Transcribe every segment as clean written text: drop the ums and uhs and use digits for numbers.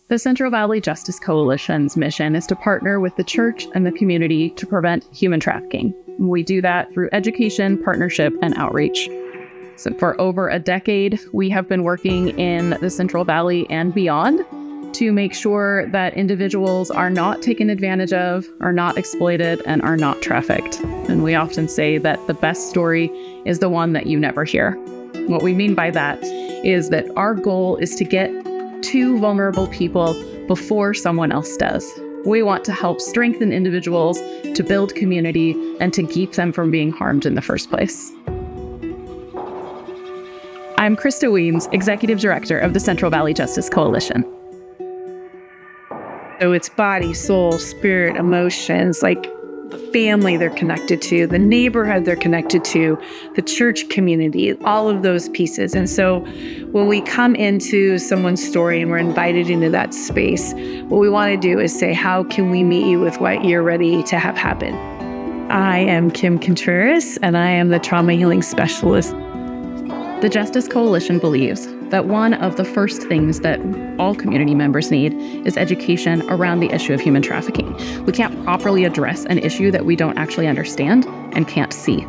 The Central Valley Justice Coalition's mission is to partner with the church and the community to prevent human trafficking. We do that through education, partnership, and outreach. So for over a decade, we have been working in the Central Valley and beyond to make sure that individuals are not taken advantage of, are not exploited, and are not trafficked. And we often say that the best story is the one that you never hear. What we mean by that is that our goal is to get to vulnerable people before someone else does. We want to help strengthen individuals, to build community, and to keep them from being harmed in the first place. I'm Krista Weems, Executive Director of the Central Valley Justice Coalition. So it's body, soul, spirit, emotions, like the family they're connected to, the neighborhood they're connected to, the church community, all of those pieces. And so when we come into someone's story and we're invited into that space, what we want to do is say, how can we meet you with what you're ready to have happen? I am Kim Contreras, and I am the trauma healing specialist. The Justice Coalition believes that one of the first things that all community members need is education around the issue of human trafficking. We can't properly address an issue that we don't actually understand and can't see.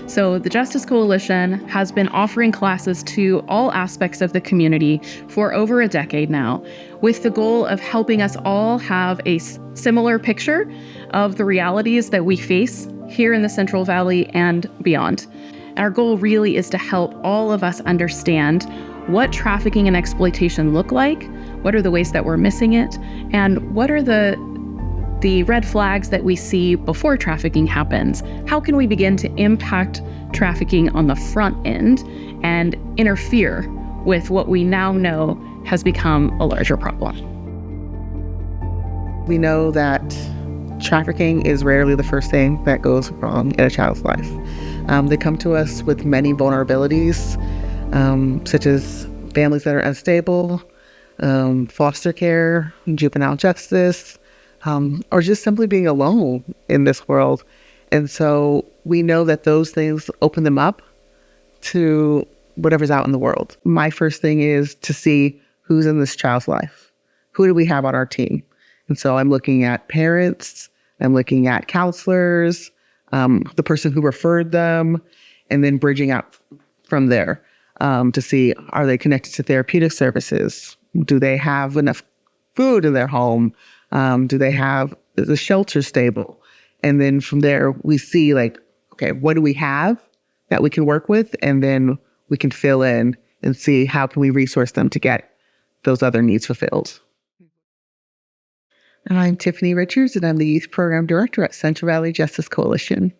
So the Justice Coalition has been offering classes to all aspects of the community for over a decade now, with the goal of helping us all have a similar picture of the realities that we face here in the Central Valley and beyond. Our goal really is to help all of us understand what trafficking and exploitation look like, what are the ways that we're missing it, and what are the red flags that we see before trafficking happens. How can we begin to impact trafficking on the front end and interfere with what we now know has become a larger problem? We know that trafficking is rarely the first thing that goes wrong in a child's life. They come to us with many vulnerabilities, such as families that are unstable, foster care, juvenile justice, or just simply being alone in this world. And so we know that those things open them up to whatever's out in the world. My first thing is to see who's in this child's life. Who do we have on our team? And so I'm looking at parents, I'm looking at counselors, the person who referred them, and then bridging out from there to see, are they connected to therapeutic services? Do they have enough food in their home? Do they have the shelter stable? And then from there, we see like, okay, what do we have that we can work with? And then we can fill in and see how can we resource them to get those other needs fulfilled. I'm Tiffany Richards, and I'm the Youth Program Director at Central Valley Justice Coalition.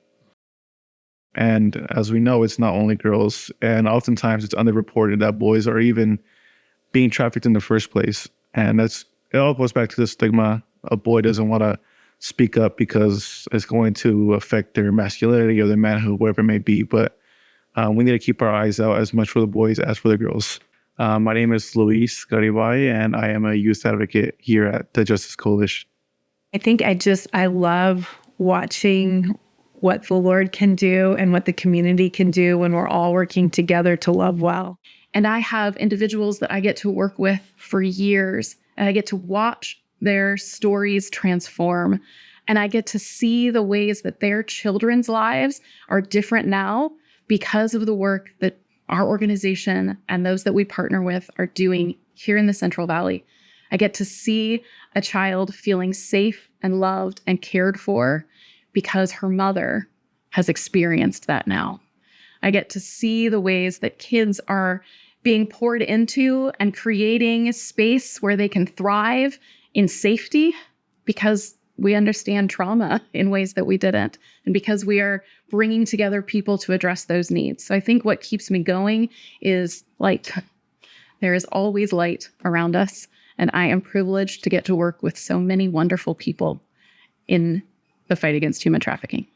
And as we know, it's not only girls, and oftentimes it's underreported that boys are even being trafficked in the first place. And it all goes back to the stigma. A boy doesn't want to speak up because it's going to affect their masculinity or their manhood, whatever it may be. But we need to keep our eyes out as much for the boys as for the girls. My name is Luis Garibay, and I am a youth advocate here at the Justice Coalition. I think I love watching what the Lord can do and what the community can do when we're all working together to love well. And I have individuals that I get to work with for years, and I get to watch their stories transform. And I get to see the ways that their children's lives are different now because of the work that our organization and those that we partner with are doing here in the Central Valley. I get to see a child feeling safe and loved and cared for because her mother has experienced that now. I get to see the ways that kids are being poured into and creating space where they can thrive in safety because we understand trauma in ways that we didn't, and because we are bringing together people to address those needs. So I think what keeps me going is light. There is always light around us, and I am privileged to get to work with so many wonderful people in the fight against human trafficking.